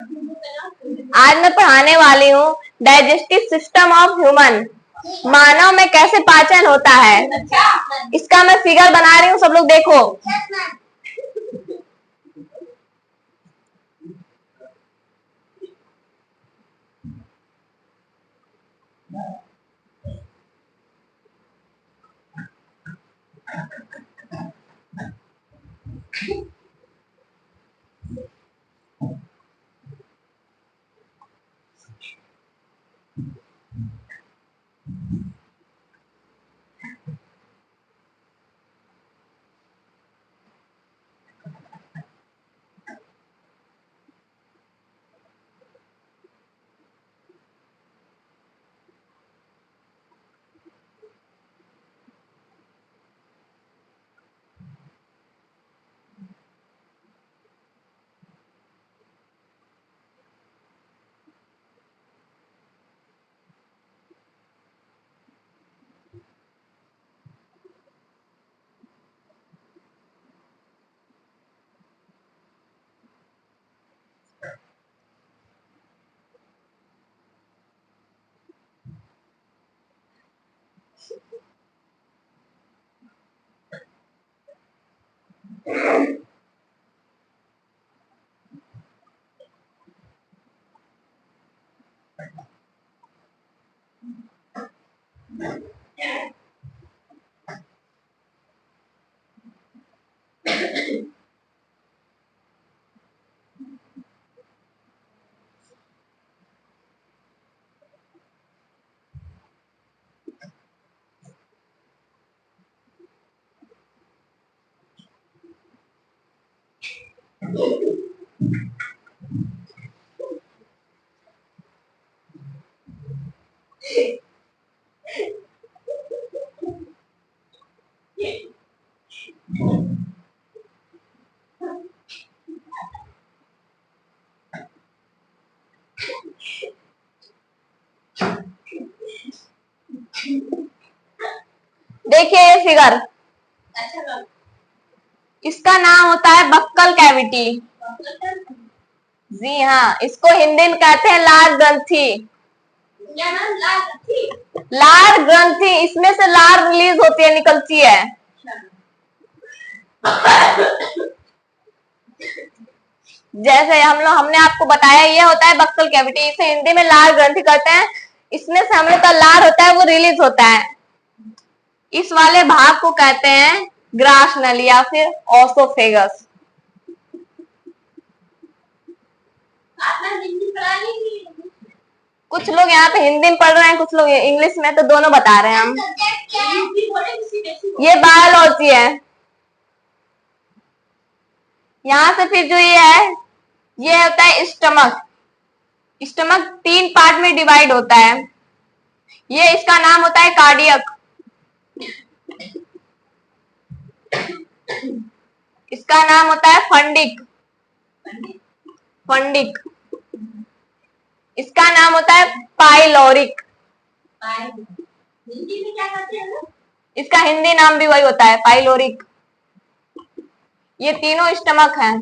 आज मैं पढ़ाने वाली हूँ डाइजेस्टिव सिस्टम ऑफ ह्यूमन, मानव में कैसे पाचन होता है। इसका मैं फिगर बना रही हूँ, सब लोग देखो। देखिए ये फिगर, इसका नाम होता है बक्कल कैविटी। जी हाँ, इसको हिंदी में कहते हैं लार ग्रंथि। लार ग्रंथि, इसमें से लार रिलीज होती है, निकलती है। जैसे हमने आपको बताया, ये होता है बक्कल कैविटी, इसे हिंदी में लार ग्रंथि कहते हैं। इसमें से हम लोग का लार होता है वो रिलीज होता है। इस वाले भाग को कहते हैं ग्रास नली या फिर ओसोफेगस। कुछ लोग यहाँ पे हिंदी में पढ़ रहे हैं, कुछ लोग इंग्लिश में, तो दोनों बता रहे हैं हम। ये बायोलॉजी है। यहाँ से फिर जो ये है, ये होता है स्टमक। स्टमक 3 पार्ट में डिवाइड होता है। ये इसका नाम होता है कार्डियक। इसका नाम होता है फंडिक। फंडिक। इसका नाम होता है पाइलोरिक। हिंदी में क्या कहते हैं? इसका हिंदी नाम भी वही होता है, पाइलोरिक। ये तीनों स्टमक हैं,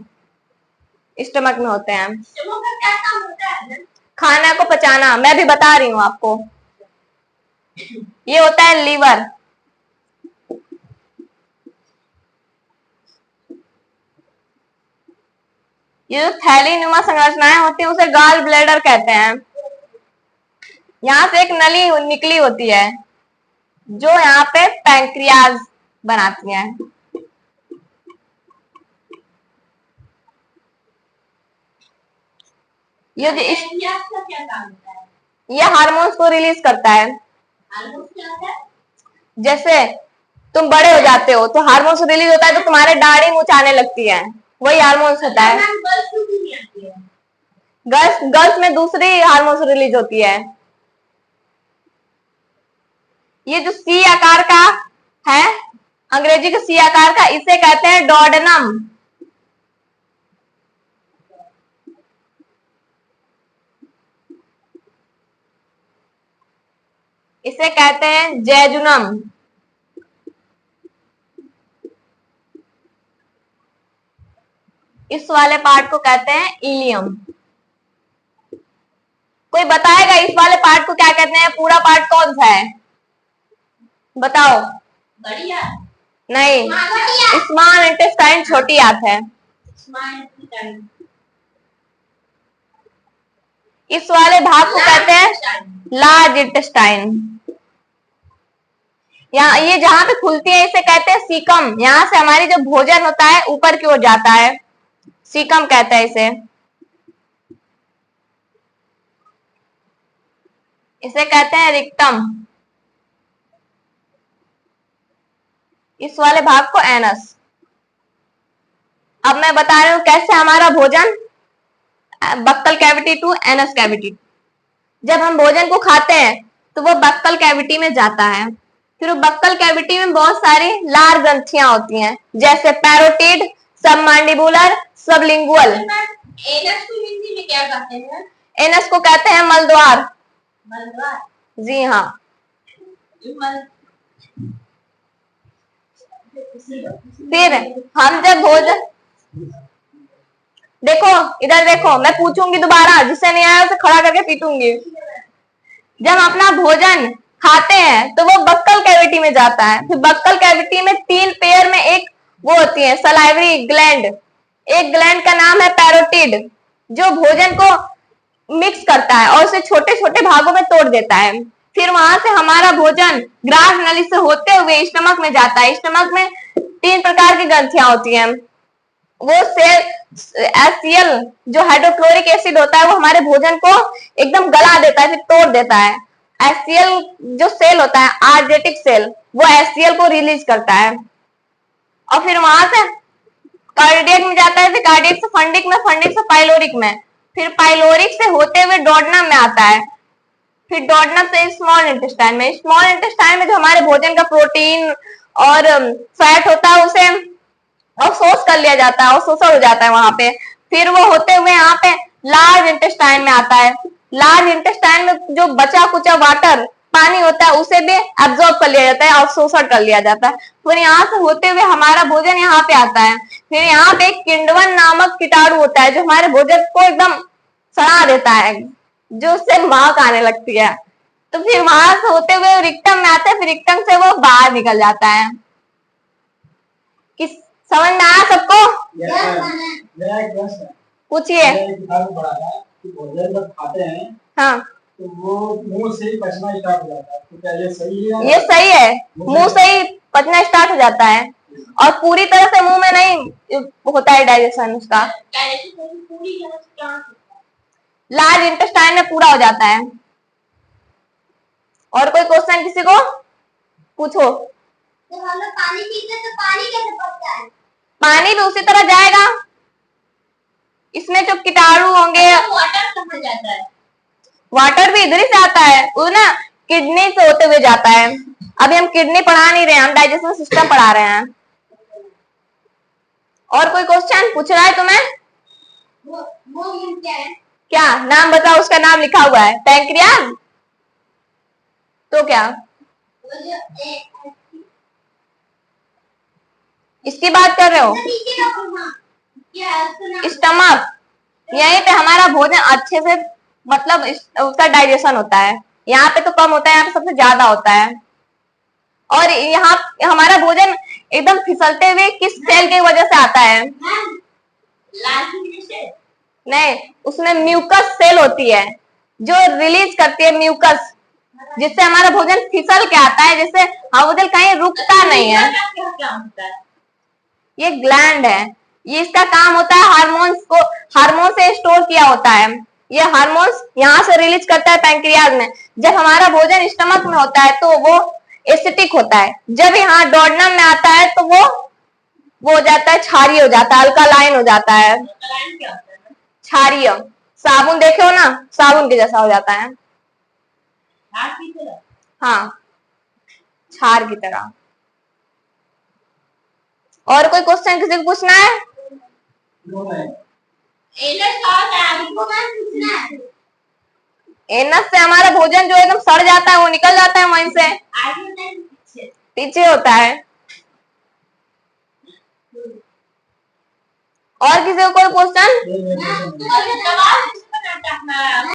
स्टमक में होते हैं। स्टमक का क्या काम होता है? खाना को पचाना। मैं भी बता रही हूँ आपको। ये होता है लीवर। ये जो थैली नुमा संरचनाएं होती है उसे गॉल ब्लैडर कहते हैं। यहाँ से एक नली निकली होती है जो यहाँ पे पैंक्रियाज बनाती है। ये का क्या काम होता है? ये हार्मोन्स को रिलीज करता है। हार्मोन्स क्या होता है? जैसे तुम बड़े हो जाते हो तो हार्मोन्स रिलीज होता है, तो तुम्हारे दाढ़ी मुँचाने लगती है, वही हार्मोन्स होता है। गर्ल्स में दूसरी हार्मोन्स रिलीज होती है। ये जो सी आकार का है, अंग्रेजी के सी आकार का, इसे कहते हैं डोडेनम। इसे कहते हैं जेजुनम। इस वाले पार्ट को कहते हैं इलियम। कोई बताएगा इस वाले पार्ट को क्या कहते हैं? पूरा पार्ट कौन सा है? बताओ। बढ़िया नहीं, स्मॉल इंटेस्टाइन छोटी आंत है। इस वाले भाग को कहते हैं लार्ज इंटेस्टाइन। यहाँ ये जहां पे खुलती है इसे कहते हैं सीकम। यहाँ से हमारी जो भोजन होता है ऊपर की ओर जाता है, सीकम कहते हैं इसे। इसे कहते हैं रिक्टम। इस वाले भाग को एनस। अब मैं बता रही हूं कैसे हमारा भोजन buccal cavity to anus cavity. जब हम भोजन को खाते हैं तो वो बक्कल कैविटी में जाता है। फिर वो बक्कल कैविटी में बहुत सारी लार ग्रंथियां होती हैं, जैसे पैरोटिड, सबमांडिबुलर, सबलिंगुअल। एनस को हिंदी में क्या कहते हैं? एनस को कहते हैं मलद्वार। मलद्वार? जी हाँ। फिर हम जब भोजन, देखो इधर देखो, मैं पूछूंगी दोबारा, जिससे नहीं आया उसे खड़ा करके पीटूंगी। जब अपना भोजन खाते हैं तो वो बक्कल कैविटी में जाता है। फिर बक्कल कैविटी में 3 पेयर में एक वो होती है सलाइवरी ग्लैंड। एक ग्लैंड का नाम है पैरोटिड, जो भोजन को मिक्स करता है और उसे छोटे छोटे भागों में तोड़ देता है। फिर वहां से हमारा भोजन ग्रास नली से होते हुए स्टमक में जाता है। स्टमक में 3 प्रकार की ग्रंथियां होती हैं। वो सेल एसियल जो हाइड्रोक्लोरिक एसिड होता है वो हमारे भोजन को एकदम गला देता है, फिर तोड़ देता है। एसियल जो सेल होता है आर्जेटिक सेल, वो एसियल को रिलीज करता है और फिर वहां से कार्डियक में जाता है। फिर कार्डियक से फंडिक में, फंडिक से पाइलोरिक में, फिर पाइलोरिक से होते हुए डोडनम में आता है। फिर डोडनम से स्मॉल इंटेस्टाइन में। स्मॉल इंटेस्टाइन में जो हमारे भोजन का प्रोटीन और फैट होता है उसे अवशोष कर लिया जाता है, अवशोषण हो जाता है वहां पे। फिर वो होते हुए यहाँ पे लार्ज इंटेस्टाइन में आता है। लार्ज इंटेस्टाइन में जो बचा कुचा वाटर पानी होता है उसे भी एब्जॉर्ब कर लिया जाता है, अवशोषण कर लिया जाता है। फिर यहाँ से होते हुए हमारा भोजन यहाँ पे आता है। फिर यहाँ पे किंडवन नामक कीटाणु होता है जो हमारे भोजन को एकदम सड़ा देता है, जो उससे महक आने लगती है। तो फिर वहां से होते हुए रिक्टम में आता है। फिर रिक्टम से वो बाहर निकल जाता है। किस समझ में आया सबको? पूछिए। भोजन जब खाते हैं हाँ तो वो मुंह से ही पचना स्टार्ट हो जाता है, तो क्या ये सही है? ये सही है, मुंह से ही पचना स्टार्ट हो जाता है और पूरी तरह से मुंह में नहीं होता है डाइजेशन उसका। लार्ज इंटेस्टाइन में पूरा हो जाता है। और कोई क्वेश्चन किसी को पूछो। तो हम लोग पानी पीते तो पानी कैसे पचता है? पानी भी उसी तरह जाएगा। इसमें जो कीटाणु होंगे, वाटर कहाँ जाता है? वाटर भी इधर ही से आता है, वो ना किडनी से होते हुए जाता है। अभी हम किडनी पढ़ा नहीं रहे, हम डाइजेशन सिस्टम पढ़ा रहे हैं। और कोई क्वेश्चन पूछ रहा है तुम्हें? वो क्या है? क्या नाम बताओ, उसका नाम लिखा हुआ है पैंक्रियाज। तो क्या इसकी बात कर रहे हो? स्टमक, यहीं पे हमारा भोजन अच्छे से मतलब उसका डाइजेशन होता है। यहाँ पे तो कम होता है, यहाँ पे सबसे ज्यादा होता है। और यहाँ हमारा भोजन एकदम फिसलते हुए किस सेल की वजह से आता है? नहीं, उसमें म्यूकस सेल होती है जो रिलीज करती है म्यूकस, जिससे हमारा भोजन फिसल के आता है, जिससे भोजन कहीं रुकता नहीं है। ये ग्लैंड है, ये इसका काम होता है हार्मोन्स को, हार्मोन से स्टोर किया होता है। ये हार्मोन्स यहाँ से रिलीज करता है पैंक्रियाज में। जब हमारा भोजन स्टमक में होता है तो वो एसिटिक होता है। जब यहाँ डोडनम में आता है तो वो हो जाता है क्षारीय हो जाता है, अल्कालाइन हो जाता है। क्षारीय, साबुन देखे हो ना, साबुन के जैसा हो जाता है। हाँ, क्षार की तरह। और कोई क्वेश्चन किसी को पूछना है? एनस से हमारा भोजन जो एकदम सड़ जाता है वो निकल जाता है वहीं से, पीछे होता है। और किसी को कोई क्वेश्चन?